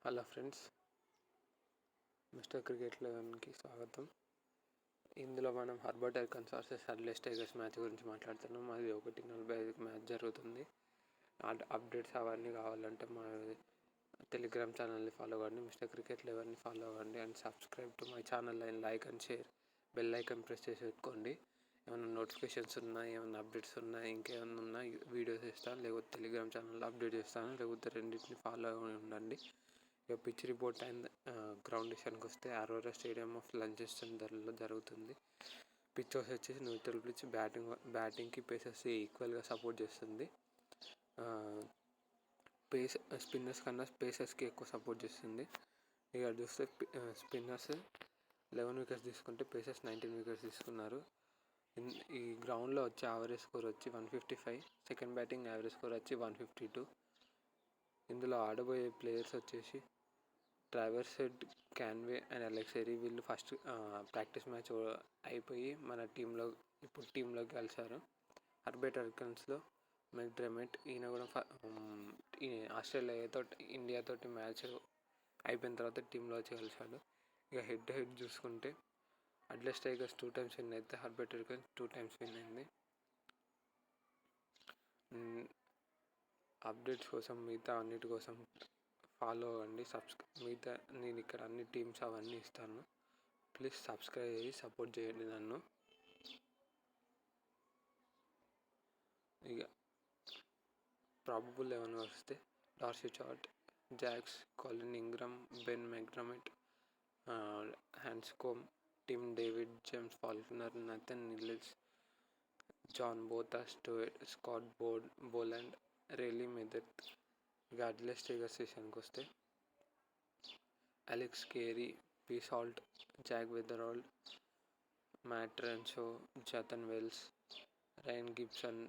Hello friends, mister cricket 11కి స్వాగతం. ఇందులో మనం హర్బర్ట్ ఎర్కన్స్ వర్సెస్ అడ్లెస్ టైగర్స్ మ్యాచ్ గురించి మాట్లాడుతున్నాం. అది 1:45 మ్యాచ్ జరుగుతుంది. అప్డేట్స్ అవన్నీ కావాలంటే మా టెలిగ్రామ్ ఛానల్ని ఫాలో అవ్వండి, మిస్టర్ క్రికెట్ 11ని ఫాలో అవ్వండి and subscribe to my channel and like and share. Bell icon press చేసి పెట్టుకోండి. ఏమైనా నోటిఫికేషన్స్ ఉన్నాయి, ఏమైనా అప్డేట్స్ ఉన్నాయి, ఇంకేమైనా ఉన్నాయి వీడియోస్ ఇస్తాను, లేకపోతే టెలిగ్రామ్ ఛానల్లో అప్డేట్ చేస్తాను, లేకపోతే రెండింటిని ఫాలో అయి ఉండండి. ఇక పిచ్ రిపోర్ట్ అండ్ గ్రౌండ్ విషయానికి వస్తే అరోరా స్టేడియం ఆఫ్ లంచెస్టర్లో జరుగుతుంది. పిచ్ వచ్చేసి న్యూట్రల్ పిచ్. బ్యాటింగ్కి పేసర్స్కి ఈక్వల్గా సపోర్ట్ చేస్తుంది. స్పిన్నర్స్ కన్నా పేసర్స్కి ఎక్కువ సపోర్ట్ చేస్తుంది. ఇక చూస్తే స్పిన్నర్స్ 11 వికెట్స్ తీసుకుంటే పేసర్స్ 19 వికెట్స్ తీసుకున్నారు. ఈ గ్రౌండ్లో వచ్చే యావరేజ్ స్కోర్ వచ్చి 155. సెకండ్ బ్యాటింగ్ యావరేజ్ స్కోర్ వచ్చి 152. ఇందులో ఆడబోయే ప్లేయర్స్ వచ్చేసి Travis Head, Conway and Alex Carey. వీళ్ళు ఫస్ట్ ప్రాక్టీస్ మ్యాచ్ అయిపోయి మన టీంలోకి కలిశారు. హర్బర్ట్ ఎర్కన్స్లో మెక్డర్మట్, ఈయన కూడా ఇండియాతోటి మ్యాచ్ అయిపోయిన తర్వాత టీంలో వచ్చి కలిశాడు. ఇక హెడ్ చూసుకుంటే అడ్లెస్ టైగర్స్ 2 times విన్ అయితే హర్బర్ట్ ఎర్కన్స్ 2 times విన్ అయింది. అప్డేట్స్ కోసం మిగతా అన్నిటి కోసం ఫాలో అవ్వండి. మిగతా నేను ఇక్కడ అన్ని టీమ్స్ అవన్నీ ఇస్తాను. ప్లీజ్ సబ్స్క్రైబ్ చేసి సపోర్ట్ చేయండి నన్ను. ఇక ప్రాబబుల్ 11 వస్తే D'Arcy Short, Jacks, Colin Ingram, Ben McDermott, Handscomb, Tim David, James Faulkner, Nathan Ellis, Johan Botha, Scott Boland, Riley Meredith. ఇక అడ్లెస్ టైగర్స్ విషయానికి వస్తే Alex Carey, P Salt, Jake Weatherald, Matt Renshaw, Jonathan Wells, Ryan Gibson,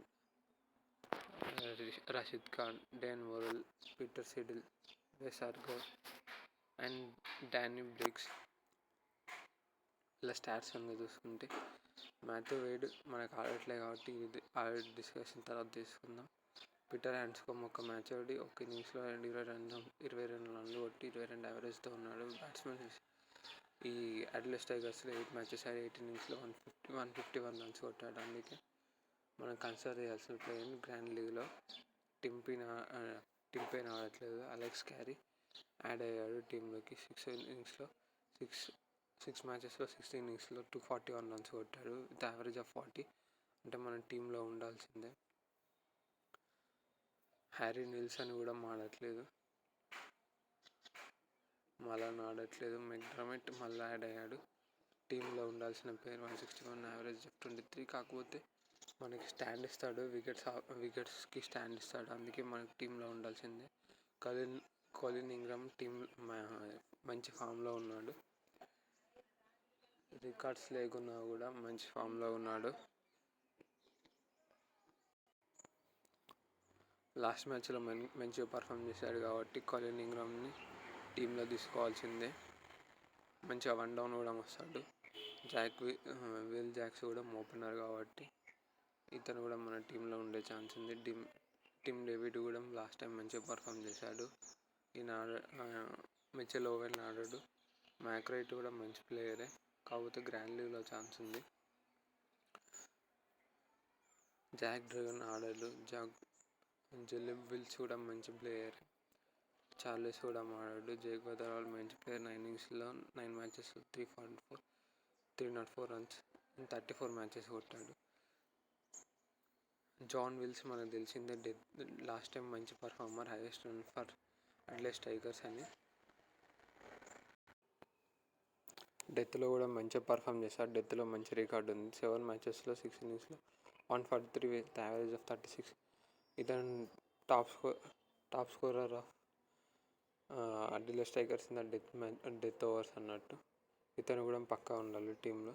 Rashid Khan, Dane Worrall, Peter Siddle, Wes Agar and Danny Briggs. ఇలా stats కనుక చూసుకుంటే Matthew Wade మనకు ఆడట్లేదు కాబట్టి ఇది discussion తర్వాత తీసుకుందాం. పీటర్ హ్యాండ్స్కోంబ్ ఒక మ్యాచ్ ఆడి ఒక ఇన్నింగ్స్లో 22 రన్లు కొట్టి 22 యావరేజ్తో ఉన్నాడు. బ్యాట్స్మెన్ ఈ అడ్లెస్ టైగర్స్లో 8 మ్యాచెస్ ఆడి 8 innings 151 runs కొట్టాడు. అందుకే మనం కన్సిడర్ చేయాల్సిన ప్లేయర్ గ్రాండ్ లీగ్లో టిమ్ పెయిన్ ఆడట్లేదు. అలెక్స్ క్యారీ యాడ్ అయ్యాడు టీంలోకి. 6 మ్యాచెస్లో 6 innings 241 runs కొట్టాడు విత్ యావరేజ్ ఆఫ్ 40. అంటే మన టీంలో ఉండాల్సిందే. హ్యారీ నిల్సన్ కూడా ఆడట్లేదు, మెక్డర్మట్ మళ్ళీ యాడ్ అయ్యాడు. టీంలో ఉండాల్సిన ప్లేయర్ 161 యావరేజ్ ఆఫ్ 23. కాకపోతే మనకి స్టాండ్ ఇస్తాడు, వికెట్స్కి స్టాండ్ ఇస్తాడు, అందుకే మనకి టీంలో ఉండాల్సిందే. కాలిన్ ఇంగ్రామ్ టీం మంచి ఫామ్లో ఉన్నాడు. రికార్డ్స్ లేకున్నా కూడా మంచి ఫామ్లో ఉన్నాడు. లాస్ట్ మ్యాచ్లో మంచిగా పర్ఫామ్ చేశాడు కాబట్టి కాలిన్ ఇంగ్రామ్ని టీంలో తీసుకోవాల్సిందే. మంచిగా 1 down కూడా వస్తాడు. విల్ జాక్స్ కూడా ఓపెనర్ కాబట్టి ఇతను కూడా మన టీంలో ఉండే ఛాన్స్ ఉంది. టిమ్ డేవిడ్ కూడా లాస్ట్ టైం మంచిగా పర్ఫామ్ చేశాడు. ఈయన మిచెల్ ఓవెన్ ఆడాడు. మ్యాక్రైట్ కూడా మంచి ప్లేయరే, కాకపోతే గ్రాండ్ లీగ్లో ఛాన్స్ ఉంది. జాక్ డ్రాగన్ ఆడాడు. జెలిబ్ విల్స్ కూడా మంచి ప్లేయర్. చార్లెస్ కూడా ఆడాడు. జేక్ వెదరాల్డ్ మంచి ప్లేయర్. 9 మ్యాచెస్లో 304 runs 34 మ్యాచెస్ కొట్టాడు. జాన్ విల్స్ మనకు తెలిసిందే, లాస్ట్ టైం మంచి performer, highest run for Adelaide Strikers అని. డెత్లో కూడా మంచిగా పర్ఫామ్ చేశాడు. డెత్లో మంచి రికార్డు ఉంది. 7 మ్యాచెస్లో 6 innings 143 విత్ యావరేజ్ ఆఫ్ 36. ఇతను top scorer of Adelaide Strikers in the death overs అన్నట్టు. ఇతను కూడా పక్కా ఉండాలి టీంలో.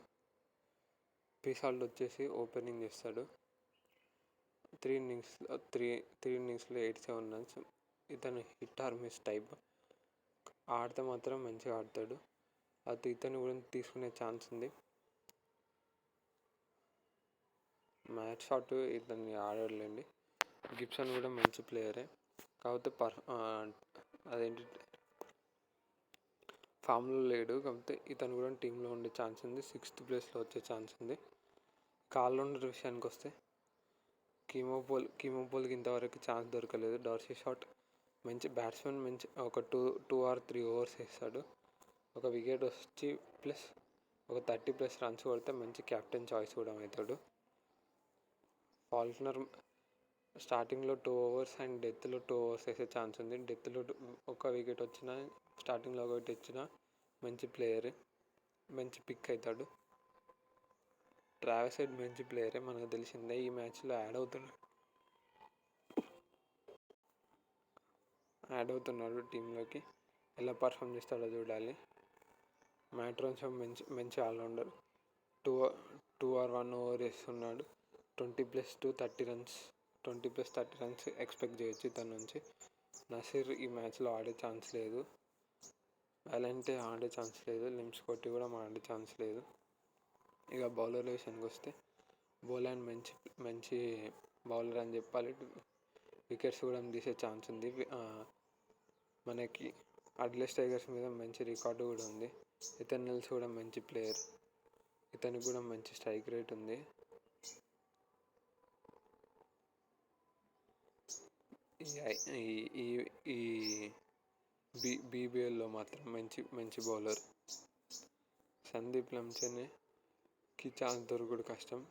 పీ సాల్ట్ వచ్చేసి ఓపెనింగ్ చేస్తాడు. 3 innings 87 runs. ఇతను హిట్ ఆర్ మిస్ టైప్, ఆడితే మాత్రం మంచిగా ఆడతాడు. అది ఇతను కూడా తీసుకునే ఛాన్స్ ఉంది. మ్యాచ్ షాట్ ఇతన్ని ఆడలేండి. గిబ్సన్ కూడా మంచి ప్లేయరే, కాకపోతే ఫామ్లో లేడు, కాకపోతే ఇతను కూడా టీంలో ఉండే ఛాన్స్ ఉంది. 6th ప్లేస్లో వచ్చే ఛాన్స్ ఉంది. ఆల్రౌండర్ విషయానికి వస్తే కీమోపోల్కి ఇంతవరకు ఛాన్స్ దొరకలేదు. డార్సీ షాట్ మంచి బ్యాట్స్మెన్, మంచి ఒక 2 or 3 overs వేస్తాడు. ఒక వికెట్ వచ్చి ప్లస్ ఒక 30+ రన్స్ కొడితే మంచి కెప్టెన్ చాయిస్ కూడా అవుతాడు. ఫాల్క్నర్ స్టార్టింగ్లో 2 overs అండ్ డెత్లో 2 overs వేసే ఛాన్స్ ఉంది. డెత్లో ఒక వికెట్ వచ్చినా, స్టార్టింగ్లో ఒకటి వచ్చినా మంచి ప్లేయర్, మంచి పిక్ అవుతాడు. ట్రావిస్ హెడ్ మంచి ప్లేయరే, మనకు తెలిసిందే. ఈ మ్యాచ్లో యాడ్ అవుతున్నాడు టీంలోకి. ఎలా పర్ఫామ్ చేస్తాడో చూడాలి. మ్యాట్ రాన్సమ్ మంచి ఆల్రౌండర్. 2 or 1 over వేస్తున్నాడు. 20+30 runs ఎక్స్పెక్ట్ చేయొచ్చు ఇతని నుంచి. నసీర్ ఈ మ్యాచ్లో ఆడే ఛాన్స్ లేదు. వ్యాలంటే ఆడే ఛాన్స్ లేదు. లిమ్స్కోటి కూడా ఆడే ఛాన్స్ లేదు. ఇక బౌలర్ విషయానికి వస్తే బోలాండ్ మంచి బౌలర్ అని చెప్పాలి. వికెట్స్ కూడా తీసే ఛాన్స్ ఉంది. మనకి అడ్లెస్ టైగర్స్ మీద మంచి రికార్డు కూడా ఉంది. ఇథర్నల్స్ కూడా మంచి ప్లేయర్, ఇతనికి కూడా మంచి స్ట్రైక్ రేట్ ఉంది. ఈ బీబీఎల్లో మాత్రం మంచి బౌలర్. సందీప్ లంచనేకి ఛాన్స్ దొరకడు కష్టం.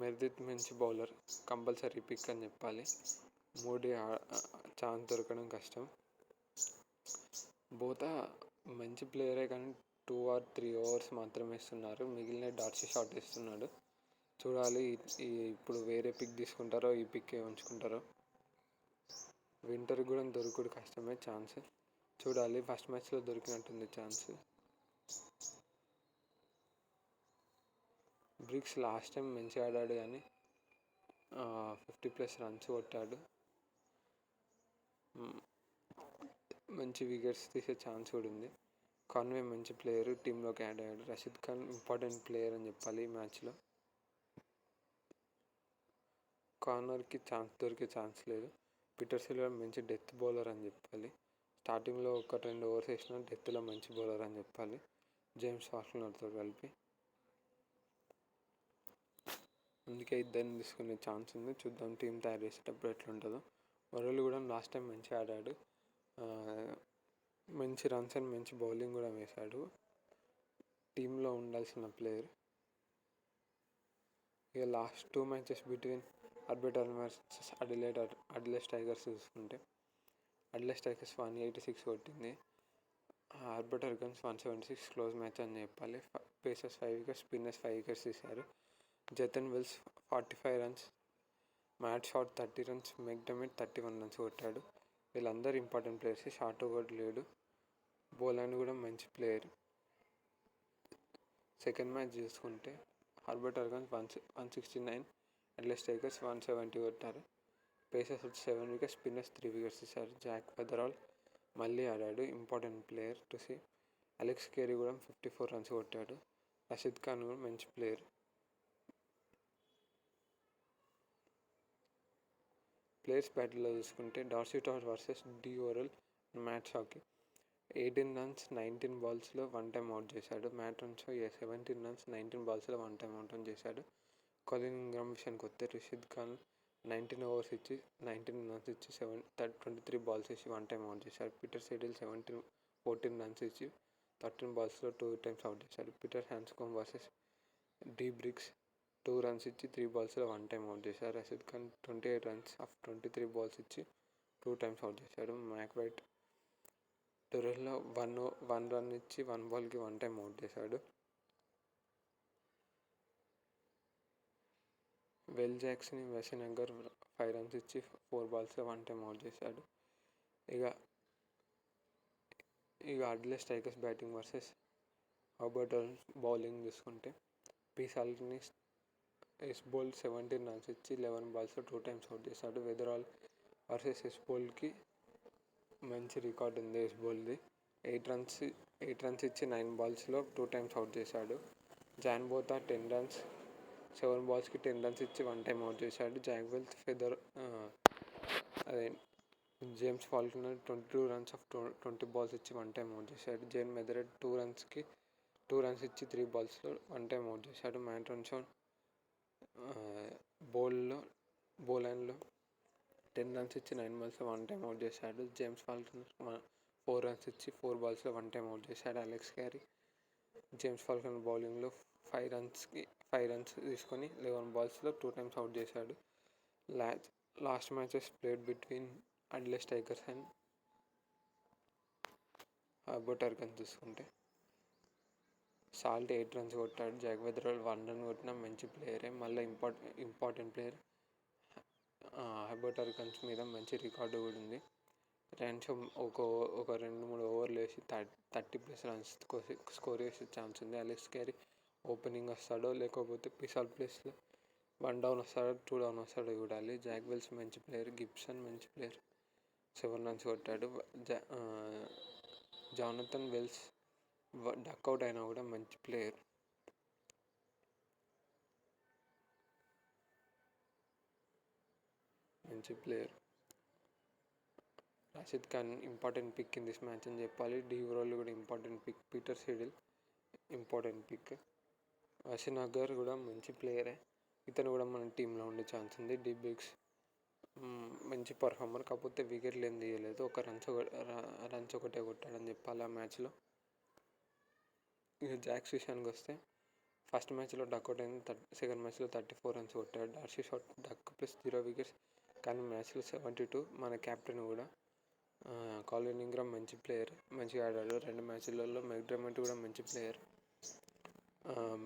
మెర్దిత్ మంచి బౌలర్, కంపల్సరీ పిక్ అని చెప్పాలి. మోడీ ఛాన్స్ దొరకడం కష్టం. బోత మంచి ప్లేయరే కానీ 2 or 3 overs మాత్రమే ఇస్తున్నారు. మిగిలిన డార్సీ షాట్ ఇస్తున్నాడు. చూడాలి ఇప్పుడు వేరే పిక్ తీసుకుంటారో ఈ పిక్ ఉంచుకుంటారో. వింటర్ కూడా దొరకడు కష్టమే ఛాన్స్. చూడాలి. ఫస్ట్ మ్యాచ్లో దొరికినట్టుంది ఛాన్స్. బ్రిక్స్ లాస్ట్ టైం మంచిగా ఆడాడు కానీ 50+ runs కొట్టాడు. మంచి వికెట్స్ తీసే ఛాన్స్ కూడా ఉంది. కాన్వే మంచి ప్లేయర్, టీంలోకి యాడ్ అయ్యాడు. రషీద్ ఖాన్ ఇంపార్టెంట్ ప్లేయర్ అని చెప్పాలి ఈ మ్యాచ్లో. కార్నర్కి దొరికే ఛాన్స్ లేదు. పీటర్ సిల్వర్ మంచి డెత్ బౌలర్ అని చెప్పాలి. స్టార్టింగ్లో 1-2 overs వేసిన డెత్లో మంచి బౌలర్ అని చెప్పాలి, జేమ్స్ ఫాల్క్నర్తో కలిపి. అందుకే ఇద్దరిని తీసుకునే ఛాన్స్ ఉంది. చూద్దాం టీం తయారు చేసేటప్పుడు ఎట్లుంటుందో. వరుణ్ కూడా లాస్ట్ టైం మంచిగా ఆడాడు. మంచి రన్స్ అండ్ మంచి బౌలింగ్ కూడా వేశాడు. టీంలో ఉండాల్సిన ప్లేయర్. ఇక లాస్ట్ 2 matches బిట్వీన్ ఆర్బిటర్ వర్సెస్ అడిలెస్ టైగర్స్ చూసుకుంటే అడిలెస్ టైగర్స్ 186 కొట్టింది. Arbiter guns 176. క్లోజ్ మ్యాచ్ అని చెప్పాలి. పేసర్స్ 5 wickets, స్పిన్నర్స్ 5 wickets తీశారు. Jonathan Wells 45 runs, Matt Short 30 runs, McDermott 31 runs కొట్టాడు. వీళ్ళందరూ ఇంపార్టెంట్ ప్లేయర్స్. షార్ట్ ఓవర్ లేడు. బోలాండ్ కూడా మంచి ప్లేయర్. సెకండ్ మ్యాచ్ చూసుకుంటే ఆర్బిటర్ గన్స్ 169, అడిలెస్ టైగర్స్ 170 కొట్టారు. పేసర్స్ వచ్చి 7 wickets, స్పిన్నర్స్ 3 wickets ఇచ్చారు. జాక్ ఫెదరాల్ మళ్ళీ ఆడాడు, important player to see. Alex Carey కూడా 54 runs కొట్టాడు. రషీద్ ఖాన్ కూడా మంచి ప్లేయర్. ప్లేయర్స్ బ్యాటిల్లో చూసుకుంటే డార్సీ టాడ్ వర్సెస్ డి ఓరల్, మ్యాట్ షాకి 18 runs 19 balls 1 time అవుట్ చేశాడు. Matt Renshaw 17 runs 19 balls 1 time out చేశాడు. కొలిన్ ఇంగ్రామ్ విషయానికి వస్తే రషీద్ ఖాన్ 19 overs ఇచ్చి 19 runs ఇచ్చి 23 balls ఇచ్చి 1 time అవుట్ చేశాడు. పీటర్ సెడిల్ 14 runs ఇచ్చి 13 balls 2 times అవుట్ చేశాడు. Peter Handscomb versus D Bricks 2 runs ఇచ్చి 3 balls 1 time అవుట్ చేశాడు. రషీద్ ఖాన్ 28 runs 23 balls ఇచ్చి 2 times అవుట్ చేశాడు. మ్యాక్ వైట్ టొరెల్లో 1 run ఇచ్చి 1 ballకి 1 time అవుట్ చేశాడు. Will Jackson Wasim Agar 5 runs ఇచ్చి 4 balls 1 time అవుట్ చేశాడు. ఇక అడిలెస్ టైగర్స్ బ్యాటింగ్ వర్సెస్ ఆర్బిటర్ బౌలింగ్ చూసుకుంటే పీసాల్ని ఎస్బోల్ 17 runs ఇచ్చి 11 balls 2 times అవుట్ చేశాడు. వెదరాల్ వర్సెస్ ఎస్బోల్కి మంచి రికార్డ్ ఉంది ఎస్బోల్ది. 8 runs ఇచ్చి 9 balls 2 times అవుట్ చేశాడు. జాన్ బోతా 10 runs 7 ballsకి 10 runs ఇచ్చి 1 time అవుట్ చేశాడు. Jake Wells James Faulkner 22 runs of 20 balls ఇచ్చి 1 time అవుట్ చేశాడు. జేన్ మెదరెడ్ 2 runs ఇచ్చి 3 balls-లో 1 time అవుట్ చేశాడు. మ్యాట్ రాన్సన్ బౌలైన్లో 10 runs ఇచ్చి 9 balls-లో 1 time అవుట్ చేశాడు. జేమ్స్ ఫాల్కనర్ 4 runs ఇచ్చి 4 balls-లో 1 time అవుట్ చేశాడు. అలెక్స్ క్యారీ జేమ్స్ ఫాల్కనర్ బౌలింగ్లో 5 runs తీసుకొని 11 balls-లో 2 times అవుట్ చేశాడు. Last matches played between Adelaide Strikers and Hobart Hurricanes చూసుకుంటే సాల్ట్ 8 runs కొట్టాడు. జాగ్వెదర్ 1 run కొట్టిన మంచి ప్లేయరే. మళ్ళీ ఇంపార్టెంట్ ప్లేయర్. హర్బర్ట్ హర్కన్స్ మీద మంచి రికార్డు కూడా ఉంది. ర్యాన్సమ్ ఒక 2-3 ఓవర్లు వేసి 30+ runs స్కోర్ చేసే ఛాన్స్ ఉంది. అలెక్స్ క్యారీ ఓపెనింగ్ వస్తాడో లేకపోతే పిసాల్ ప్లేస్లో 1 down వస్తాడో 2 down వస్తాడో చూడాలి. జాక్ వెల్స్ మంచి ప్లేయర్. గిబ్సన్ మంచి ప్లేయర్, 7 runs కొట్టాడు. జానథన్ వెల్స్ డక్అవుట్ అయినా కూడా మంచి player. Rashid Khan important pick in this match అని చెప్పాలి. డీవరోల్ కూడా important pick. Peter Siddle important pick. Ashton Agar కూడా మంచి ప్లేయరే. ఇతను కూడా మన టీంలో ఉండే ఛాన్స్ ఉంది. డిబిక్స్ మంచి పర్ఫార్మర్, కాకపోతే వికెట్లు ఏం తీయలేదు. ఒక రన్స్ ఒకటే కొట్టాడని చెప్పాలి ఆ మ్యాచ్లో. ఇక జాక్స్ విషయానికి వస్తే ఫస్ట్ మ్యాచ్లో డక్అవుట్ అయింది. సెకండ్ మ్యాచ్లో 34 runs కొట్టాడు. D'Arcy Short duck plus 0 wickets. కానీ మ్యాచ్లో 72. మన కెప్టెన్ కూడా కాలిన్ ఇంగ్రామ్ మంచి ప్లేయర్, మంచిగా ఆడాడు 2 మ్యాచ్లలో. మెక్డర్మట్ కూడా మంచి ప్లేయర్,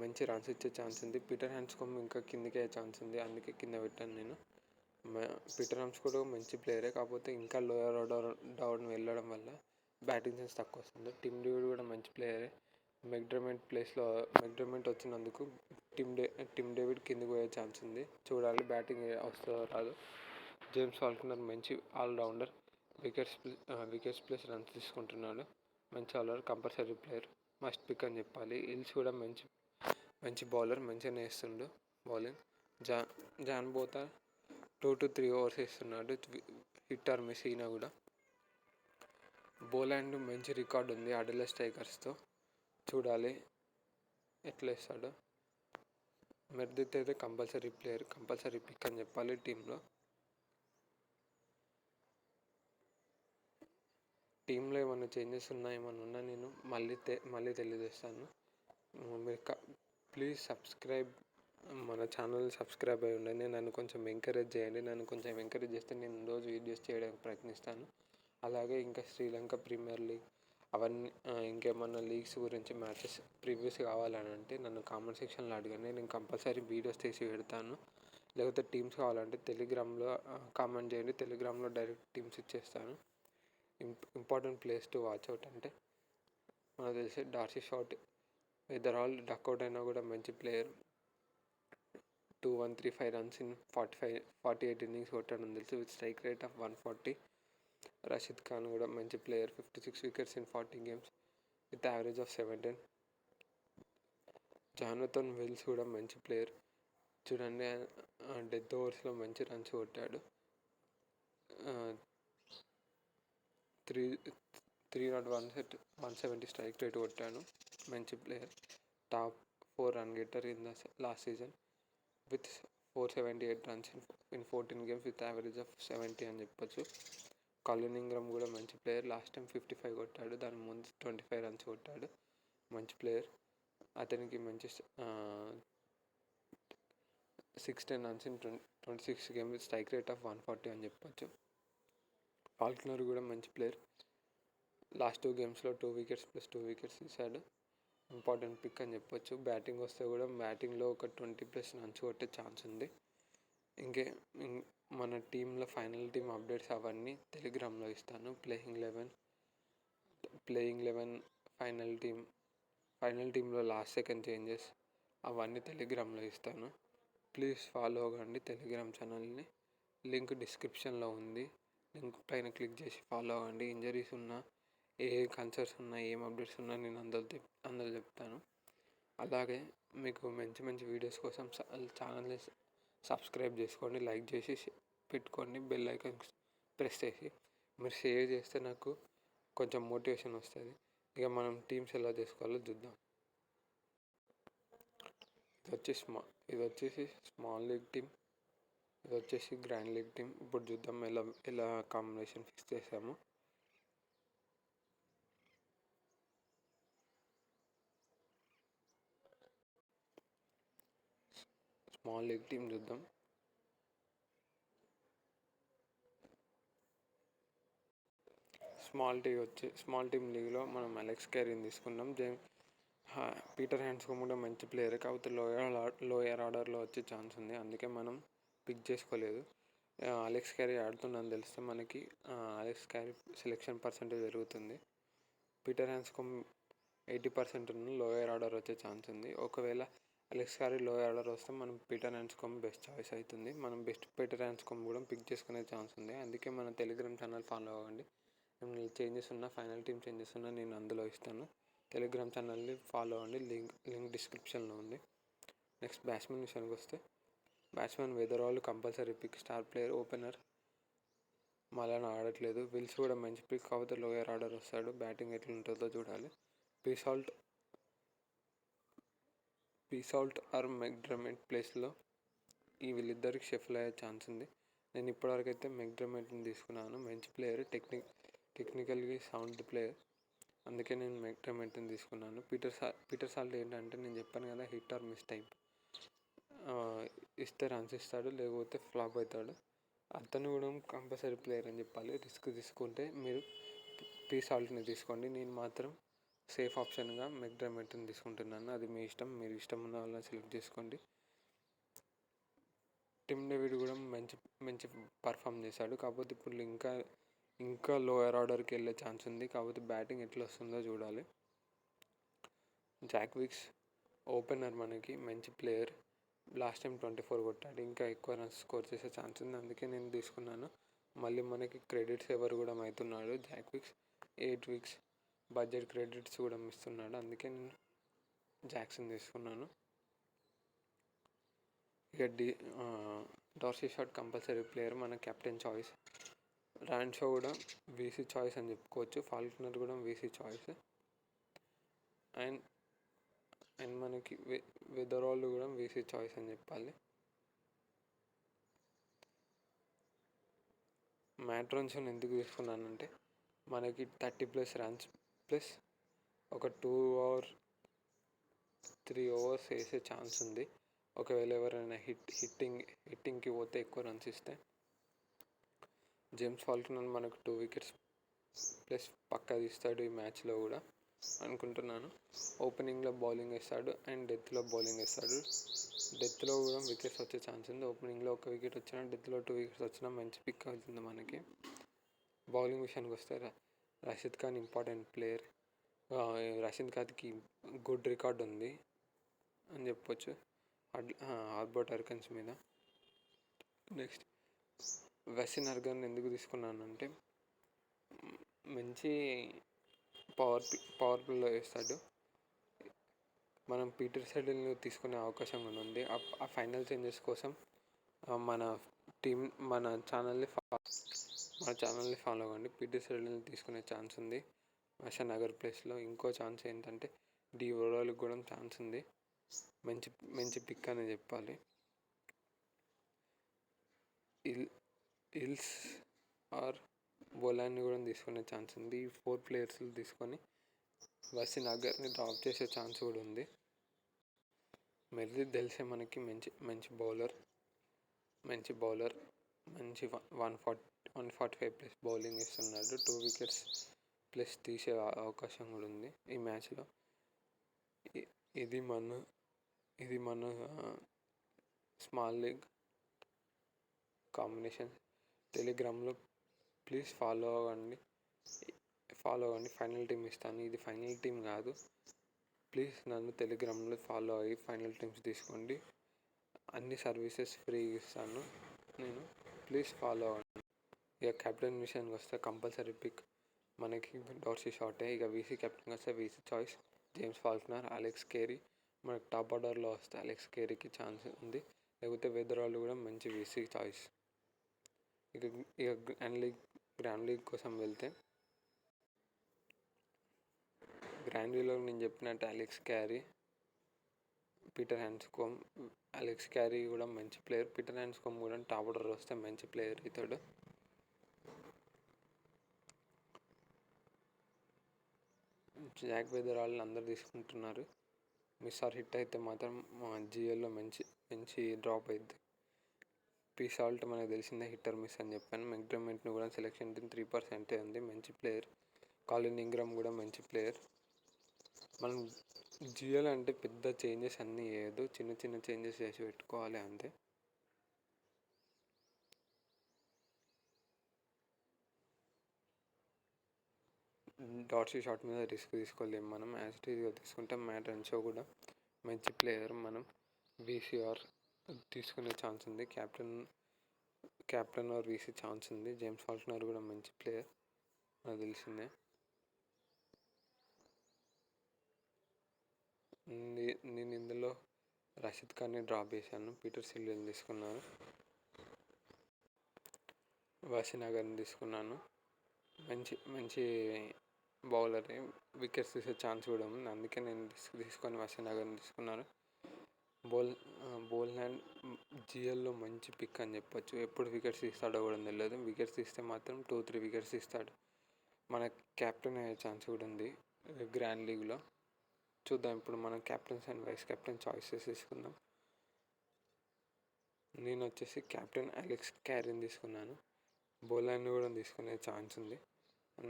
మంచి రన్స్ ఇచ్చే ఛాన్స్ ఉంది. పీటర్ హ్యాండ్స్కాంబ్ ఇంకా కిందకి అయ్యే ఛాన్స్ ఉంది, అందుకే కింద పెట్టాను నేను. పీటర్ హ్యాండ్స్కాంబ్ కూడా మంచి ప్లేయరే, కాకపోతే ఇంకా లోయర్ డౌన్ వెళ్ళడం వల్ల బ్యాటింగ్ సెన్స్ తక్కువ వస్తుంది. టిమ్ డేవిడ్ కూడా మంచి ప్లేయరే. మెక్డర్మట్ వచ్చినందుకు టిమ్ డేవిడ్ కిందకి పోయే ఛాన్స్ ఉంది, చూడాలి బ్యాటింగ్ వస్తుందో రాదు. జేమ్స్ ఫాల్కనర్ మంచి ఆల్రౌండర్, వికెట్స్ ప్లస్ రన్స్ తీసుకుంటున్నాడు. మంచి allrounder, compulsory player, must pick అని చెప్పాలి. హిల్స్ కూడా మంచి బౌలర్, మంచిగానే వేస్తుండు bowling. John Botha 2 to 3 overs వేస్తున్నాడు, హిట్ ఆర్ మిస్ అయినా కూడా. బోలాండ్ మంచి రికార్డు ఉంది అడిలెస్ట్ టైగర్స్తో, చూడాలి ఎట్లా వేస్తాడో. మెర్దిత్ అయితే కంపల్సరీ ప్లేయర్, కంపల్సరీ పిక్ అని చెప్పాలి టీంలో. టీంలో ఏమైనా చేంజెస్ ఏమైనా నేను మళ్ళీ తెలియజేస్తాను. మీరు ప్లీజ్ సబ్స్క్రైబ్, మన ఛానల్ సబ్స్క్రైబ్ అయి ఉండండి. నన్ను కొంచెం ఎంకరేజ్ చేయండి. నన్ను కొంచెం ఎంకరేజ్ చేస్తే నేను రోజు వీడియోస్ చేయడానికి ప్రయత్నిస్తాను. అలాగే ఇంకా శ్రీలంక ప్రీమియర్ లీగ్ అవన్నీ ఇంకేమన్నా లీగ్స్ గురించి మ్యాచెస్ ప్రివ్యూస్ కావాలని అంటే నన్ను కామెంట్ సెక్షన్లో అడగండి, నేను కంపల్సరీ వీడియోస్ తీసి పెడతాను. లేకపోతే టీమ్స్ కావాలంటే టెలిగ్రామ్లో కామెంట్ చేయండి, టెలిగ్రామ్లో డైరెక్ట్ టీమ్స్ ఇచ్చేస్తాను. Important place to watch out అంటే మనకు తెలిసి డార్సీ షాట్ ఇద్దరు ఆల్ డక్అవుట్ అయినా కూడా మంచి ప్లేయర్. 2135 runs ఇన్ 48 innings కొట్టాడని తెలుసు, with strike rate of 140. Rashid Khan కూడా మంచి player, 56 wickets in 40 games with average of 17. Jonathan Wells కూడా మంచి ప్లేయర్, చూడండి డెత్ ఓవర్స్లో మంచి రన్స్ కొట్టాడు. 170 స్ట్రైక్ రేట్ కొట్టాడు, మంచి player. Top 4 run getter in the last season with 478 runs in 14 games with average of 70 అని చెప్పొచ్చు. కాలిన్ ఇంగ్రామ్ కూడా మంచి ప్లేయర్, లాస్ట్ టైం 55 కొట్టాడు, దాని ముందు 25 runs కొట్టాడు, మంచి ప్లేయర్. అతనికి మంచి 16 runs in 26 games with strike rate of 140 అని చెప్పొచ్చు. ఫాల్కనర్ కూడా మంచి player, last 2 gamesలో 2 wickets plus 2 wickets తీశాడు, ఇంపార్టెంట్ పిక్ అని చెప్పొచ్చు. బ్యాటింగ్ వస్తే కూడా బ్యాటింగ్లో ఒక 20+ runs కొట్టే ఛాన్స్ ఉంది. మన టీంలో ఫైనల్ టీమ్ అప్డేట్స్ అవన్నీ టెలిగ్రామ్లో ఇస్తాను. ప్లేయింగ్ 11 ఫైనల్ టీంలో లాస్ట్ సెకండ్ చేంజెస్ అవన్నీ టెలిగ్రామ్లో ఇస్తాను. ప్లీజ్ ఫాలో అవ్వండి టెలిగ్రామ్ ఛానల్ని, లింక్ డిస్క్రిప్షన్లో ఉంది, లింక్ పైన క్లిక్ చేసి ఫాలో అవ్వండి. ఇంజరీస్ ఉన్నా, ఏ కన్సర్న్స్ ఉన్నా, ఏం అప్డేట్స్ ఉన్నా నేను అందరూ చెప్తాను. అలాగే మీకు మంచి వీడియోస్ కోసం ఛానల్ని సబ్స్క్రైబ్ చేసుకోండి, లైక్ చేసి పెట్టుకోండి, బెల్ ఐకాన్ ప్రెస్ చేసి. మీరు షేర్ చేస్తే నాకు కొంచెం మోటివేషన్ వస్తుంది. ఇక మనం టీమ్స్ ఎలా చేసుకోవాలో చూద్దాం. ఇది వచ్చేసి స్మాల్ లీగ్ టీమ్, ఇది వచ్చేసి గ్రాండ్ లీగ్ టీమ్. ఇప్పుడు చూద్దాం ఎలా కాంబినేషన్ ఫిక్స్ చేసాము. స్మాల్ లీగ్ టీమ్ చూద్దాం. స్మాల్ టీమ్ లీగ్లో మనం అలెక్స్ క్యారీని తీసుకున్నాం. పీటర్ హ్యాండ్స్కాంబ్ కూడా మంచి ప్లేయర్, కాకపోతే లోయర్ ఆర్డర్లో వచ్చే ఛాన్స్ ఉంది, అందుకే మనం పిక్ చేసుకోలేదు. అలెక్స్ క్యారీ ఆడుతుందని తెలిస్తే మనకి అలెక్స్ క్యారీ సెలెక్షన్ పర్సెంటేజ్ పెరుగుతుంది. పీటర్ హ్యాండ్స్కాంబ్ 80% ఉన్న లోయర్ ఆర్డర్ వచ్చే ఛాన్స్ ఉంది. ఒకవేళ అలెక్స్ క్యారీ లోయర్ ఆర్డర్ వస్తే మనం పీటర్ హ్యాండ్స్కాంబ్ బెస్ట్ చాయిస్ అవుతుంది. మనం పీటర్ హ్యాండ్స్కాంబ్ కూడా పిక్ చేసుకునే ఛాన్స్ ఉంది. అందుకే మన టెలిగ్రామ్ ఛానల్ ఫాలో అవ్వండి. ఏమైనా చేంజెస్ ఉన్నా, ఫైనల్ టీమ్ చేంజెస్ ఉన్నా నేను అందులో ఇస్తాను. టెలిగ్రామ్ ఛానల్ని ఫాలో అవ్వండి, లింక్ డిస్క్రిప్షన్లో ఉంది. నెక్స్ట్ బ్యాట్స్మెన్ విషయానికి వస్తే, batsmen Weatherald compulsory pick. Star player opener మళ్ళీ ఆడట్లేదు. విల్స్ కూడా మంచి పిక్, కాకపోతే లోయర్ ఆర్డర్ వస్తాడు. బ్యాటింగ్ ఎట్లా ఉంటుందో చూడాలి. పీసాల్ట్ ఆర్ మెక్డర్మట్ ప్లేస్లో వీళ్ళిద్దరికి షఫల్ అయ్యే ఛాన్స్ ఉంది. నేను ఇప్పటివరకు అయితే మెక్డర్మట్ని తీసుకున్నాను. మంచి ప్లేయర్, టెక్నికల్గా సౌండ్ ప్లేయర్, అందుకే నేను మెక్డర్మట్ని తీసుకున్నాను. పీటర్ సాల్ట్ ఏంటంటే నేను చెప్పాను కదా, హిట్ ఆర్ మిస్ టైప్. ఇస్తే రన్స్ ఇస్తాడు, లేకపోతే ఫ్లాప్ అవుతాడు. అతను కూడా కంపల్సరీ ప్లేయర్ అని చెప్పాలి. రిస్క్ తీసుకుంటే మీరు పీసాల్ట్ని తీసుకోండి. నేను మాత్రం సేఫ్ ఆప్షన్గా మెక్డర్మట్ని తీసుకుంటున్నాను. అది మీ ఇష్టం, మీరు ఇష్టం ఉన్న వాళ్ళని సెలెక్ట్ చేసుకోండి. టిమ్ డేవిడ్ కూడా మంచి పర్ఫామ్ చేశాడు, కాకపోతే ఇప్పుడు ఇంకా లోయర్ ఆర్డర్కి వెళ్ళే ఛాన్స్ ఉంది. కాకపోతే బ్యాటింగ్ ఎట్లా వస్తుందో చూడాలి. జాక్ విక్స్ ఓపెనర్, మనకి మంచి ప్లేయర్. లాస్ట్ టైం 24 కొట్టాడు, ఇంకా ఎక్కువ రన్స్ స్కోర్ చేసే ఛాన్స్ ఉంది, అందుకే నేను తీసుకున్నాను. మళ్ళీ మనకి క్రెడిట్స్ ఎవరు కూడా అవుతున్నాడు. Jack Wicks 8 weeks budget credits కూడా ఇస్తున్నాడు, అందుకే నేను జాక్సన్ తీసుకున్నాను. ఇక డార్సీ షాట్ కంపల్సరీ ప్లేయర్, మన కెప్టెన్ చాయిస్. రాన్షో కూడా వీసీ చాయిస్ అని చెప్పుకోవచ్చు. ఫాల్కనర్ కూడా వీసీ చాయిస్. అండ్ మనకి వెదర్వాల్ కూడా వీసీ చాయిస్ అని చెప్పాలి. మ్యాట్ రాన్సన్ ఎందుకు తీసుకున్నానంటే, మనకి 30+ రన్స్ ప్లస్ ఒక 2 or 3 overs వేసే ఛాన్స్ ఉంది. ఒకవేళ ఎవరైనా హిట్టింగ్కి పోతే ఎక్కువ రన్స్ ఇస్తే. జేమ్స్ ఫాల్కనర్ మనకు 2 wickets ప్లస్ పక్కా తీస్తాడు ఈ మ్యాచ్లో కూడా అనుకుంటున్నాను. ఓపెనింగ్లో బౌలింగ్ వేస్తాడు అండ్ డెత్లో బౌలింగ్ వేస్తాడు. డెత్లో కూడా వికెట్స్ వచ్చే ఛాన్స్ ఉంది. ఓపెనింగ్లో 1 wicket వచ్చినా, డెత్లో 2 wickets వచ్చినా మంచి పిక్ అవుతుంది మనకి. బౌలింగ్ విషయానికి వస్తే రషీద్ ఖాన్ ఇంపార్టెంట్ ప్లేయర్. రషీద్ ఖాన్కి గుడ్ రికార్డ్ ఉంది అని చెప్పొచ్చు హార్బర్ట్ హర్కన్స్ మీద. నెక్స్ట్ వసీం అర్గన్ ఎందుకు తీసుకున్నానంటే, మంచి పవర్ ప్లేలో వేస్తాడు. మనం పీటర్ సెటిల్ని తీసుకునే అవకాశం కూడా ఉంది. ఆ ఫైనల్ చేంజెస్ కోసం మన ఛానల్ని ఫాలో అవ్వండి. పీటర్ సెటిల్ని తీసుకునే ఛాన్స్ ఉంది వసీం అగర్ ప్లేస్లో. ఇంకో ఛాన్స్ ఏంటంటే ఓవరాల్కి కూడా ఛాన్స్ ఉంది. మంచి పిక్ అని చెప్పాలి. హిల్స్ ఆర్ బోలాన్ని కూడా తీసుకునే ఛాన్స్ ఉంది. ఈ 4 players తీసుకొని వసీం అగర్ని డ్రాప్ చేసే ఛాన్స్ కూడా ఉంది. మెర్లిన్ తెలిసే మనకి మంచి బౌలర్, మంచి 145+ బౌలింగ్ ఇస్తున్నాడు. 2 wickets ప్లస్ తీసే అవకాశం కూడా ఉంది ఈ మ్యాచ్లో. ఇది మన స్మాల్ లీగ్ కాంబినేషన్. టెలిగ్రామ్లో ప్లీజ్ ఫాలో అవ్వండి. ఫైనల్ టీమ్ ఇస్తాను. ఇది ఫైనల్ టీమ్ కాదు, ప్లీజ్ నన్ను టెలిగ్రామ్లో ఫాలో అయ్యి ఫైనల్ టీమ్స్ తీసుకోండి. అన్ని సర్వీసెస్ ఫ్రీ ఇస్తాను నేను, ప్లీజ్ ఫాలో అవ్వండి. ఇక కెప్టెన్ విషయానికి వస్తే కంపల్సరీ పిక్ మనకి డార్సీ షాటే. ఇక వీసీ కెప్టెన్ వస్తే VC choice James Faulkner, Alex Carey. మనకు టాప్ ఆర్డర్లో వస్తే అలెక్స్ కేరీకి ఛాన్స్ ఉంది, లేకపోతే వెదర్వాల్ కూడా మంచి వీసీ చాయిస్. ఇక గ్రాండ్ లీగ్ కోసం వెళ్తే గ్రాండ్ లీగ్లో నేను చెప్పినట్టు Alex Carey, Peter Handscomb. Alex Carey కూడా మంచి ప్లేయర్, పీటర్ హ్యాండ్స్కోంబ్ కూడా టాప్ ఆర్డర్ వస్తే మంచి ప్లేయర్ ఇతడు. జాక్ వెదర్ వాళ్ళని అందరు తీసుకుంటున్నారు. మిస్ ఆర్ హిట్ అయితే మాత్రం జిఎల్లో మంచి డ్రాప్ అవుతుంది. పీసాల్ట్ మనకు తెలిసిందే హిట్టర్ మిస్ అని చెప్పాను. మెక్డర్మెంట్ను కూడా సెలెక్షన్ 3% ఉంది, మంచి ప్లేయర్. కాలిన్ ఇంగ్రామ్ కూడా మంచి ప్లేయర్. మనం జిఎల్ అంటే పెద్ద చేంజెస్ అన్నీ చేయదు, చిన్న చేంజెస్ చేసి పెట్టుకోవాలి అంతే. డార్సీ షాట్ మీద రిస్క్ తీసుకోలేము మనం. యాజిటీజ్గా తీసుకుంటే మ్యాట్ రెన్షో కూడా మంచి ప్లేయర్, మనం వీసీఆర్ తీసుకునే ఛాన్స్ ఉంది. క్యాప్టెన్ ఆర్ వీసీ ఛాన్స్ ఉంది. జేమ్స్ ఫాల్క్నర్ కూడా మంచి ప్లేయర్, నాకు తెలిసిందే. నేను ఇందులో రషీద్ ఖాన్ని డ్రాప్ చేశాను, పీటర్ సిల్వెల్ని తీసుకున్నాను, వాషినగర్ని తీసుకున్నాను. మంచి బౌలర్, వికెట్స్ తీసే ఛాన్స్ కూడా ఉంది, అందుకే నేను తీసుకొని వాషినగర్ని తీసుకున్నాను. బోల్ హ్యాండ్ జిఎల్లో మంచి పిక్ అని చెప్పొచ్చు. ఎప్పుడు వికెట్స్ తీస్తాడో కూడా తెలియదు. వికెట్స్ తీస్తే మాత్రం 2-3 వికెట్స్ తీస్తాడు. మన క్యాప్టెన్ అయ్యే ఛాన్స్ కూడా ఉంది గ్రాండ్ లీగ్లో. చూద్దాం ఇప్పుడు మనం captains and vice captain choices తీసుకుందాం. నేను వచ్చేసి కెప్టెన్ అలెక్స్ క్యారీని తీసుకున్నాను. బౌలర్ని కూడా తీసుకునే ఛాన్స్ ఉంది.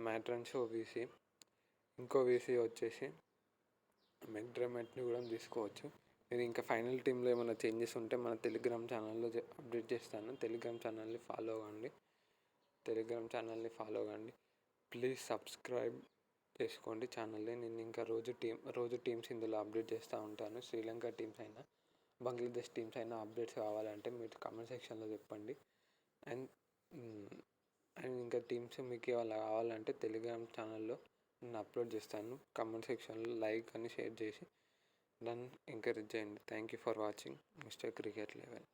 మ్యాట్ రెన్షో వీసీ, ఇంకో వీసీ వచ్చేసి మెక్డర్మెంట్ని కూడా తీసుకోవచ్చు. నేను ఇంకా ఫైనల్ టీంలో ఏమైనా చేంజెస్ ఉంటే మన టెలిగ్రామ్ ఛానల్లో అప్డేట్ చేస్తాను. టెలిగ్రామ్ ఛానల్ని ఫాలో కండి. ప్లీజ్ సబ్స్క్రైబ్ చేసుకోండి ఛానల్ని. నేను ఇంకా రోజు టీమ్స్ ఇందులో అప్డేట్ చేస్తూ ఉంటాను. శ్రీలంక టీమ్స్ అయినా బంగ్లాదేశ్ టీమ్స్ అయినా అప్డేట్స్ కావాలంటే మీరు కామెంట్ సెక్షన్లో చెప్పండి. అండ్ ఇంకా టీమ్స్ మీకు అలా కావాలంటే టెలిగ్రామ్ ఛానల్లో నేను అప్లోడ్ చేస్తాను. కామెంట్ సెక్షన్లో లైక్ అని షేర్ చేసి నన్ను ఎంకరేజ్ చేయండి. Thank you for watching mister cricket 11.